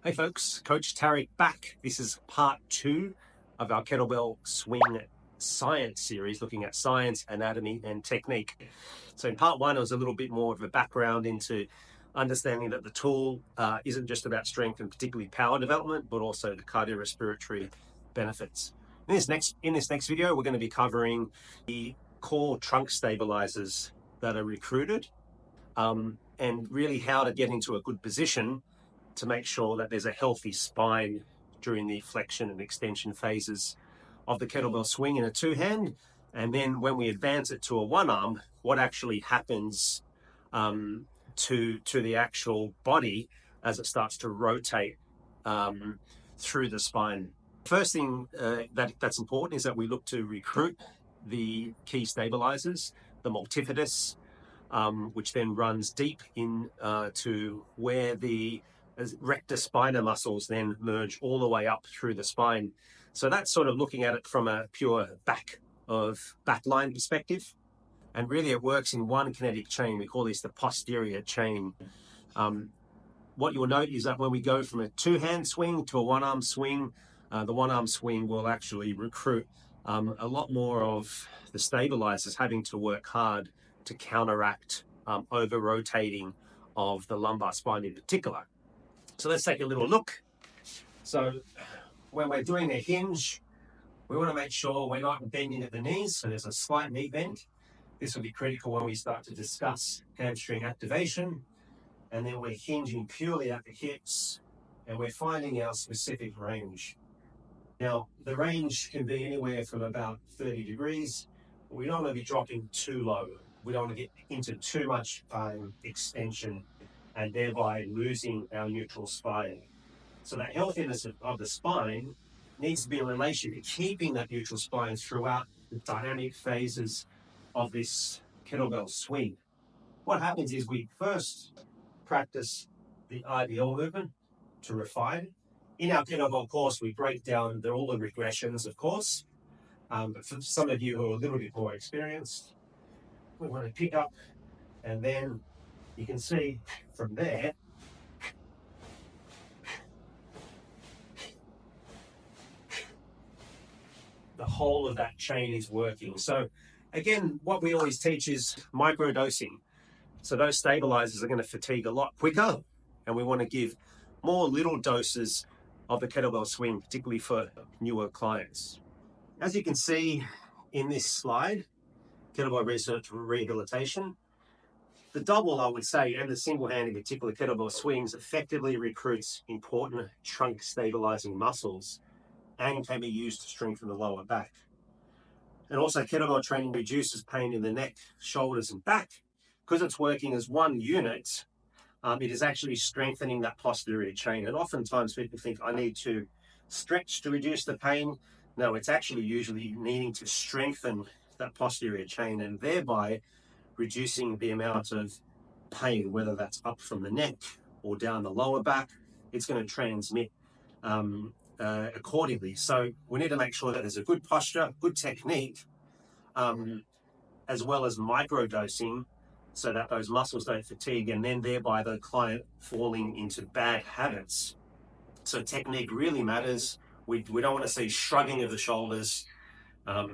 Hey folks, Coach Tarek back. This is part 2 of our kettlebell swing science series, looking at science, anatomy, and technique. So in part 1, it was a little bit more of a background into understanding that the tool isn't just about strength and particularly power development, but also the cardiorespiratory benefits. In this next video, we're going to be covering the core trunk stabilizers that are recruited, and really how to get into a good position to make sure that there's a healthy spine during the flexion and extension phases of the kettlebell swing in a two-hand. And then when we advance it to a one-arm, what actually happens to the actual body as it starts to rotate through the spine. First thing that's important is that we look to recruit the key stabilizers, the multifidus, which then runs deep in to where the rectus spina muscles then merge all the way up through the spine. So that's sort of looking at it from a pure backline perspective. And really it works in one kinetic chain. We call this the posterior chain. What you'll note is that when we go from a two-hand swing to a one-arm swing, the one-arm swing will actually recruit a lot more of the stabilizers having to work hard to counteract over-rotating of the lumbar spine in particular. So let's take a little look. So when we're doing a hinge, we want to make sure we're not bending at the knees, so there's a slight knee bend. This will be critical when we start to discuss hamstring activation. And then we're hinging purely at the hips, and we're finding our specific range. Now, the range can be anywhere from about 30 degrees. But we don't want to be dropping too low. We don't want to get into too much extension and thereby losing our neutral spine. So that healthiness of the spine needs to be in relation to keeping that neutral spine throughout the dynamic phases of this kettlebell swing. What happens is we first practice the IBL movement to refine. In our kettlebell course, we break down all the regressions, of course. But for some of you who are a little bit more experienced, we want to pick up, and then you can see from there the whole of that chain is working. So again, what we always teach is microdosing. So those stabilizers are going to fatigue a lot quicker, and we want to give more little doses of the kettlebell swing, particularly for newer clients. As you can see in this slide, kettlebell research rehabilitation, the double, I would say, and the single hand in particular, kettlebell swings effectively recruits important trunk stabilizing muscles and can be used to strengthen the lower back. And also kettlebell training reduces pain in the neck, shoulders, and back. Because it's working as one unit, it is actually strengthening that posterior chain. And oftentimes people think, I need to stretch to reduce the pain. No, it's actually usually needing to strengthen that posterior chain and thereby reducing the amount of pain, whether that's up from the neck or down the lower back. It's going to transmit accordingly. So we need to make sure that there's a good posture, good technique, as well as microdosing, so that those muscles don't fatigue and then thereby the client falling into bad habits. So technique really matters. We don't want to see shrugging of the shoulders.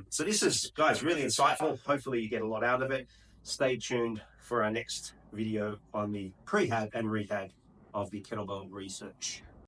So this is, guys, really insightful. Hopefully you get a lot out of it. Stay tuned for our next video on the prehab and rehab of the kettlebell research.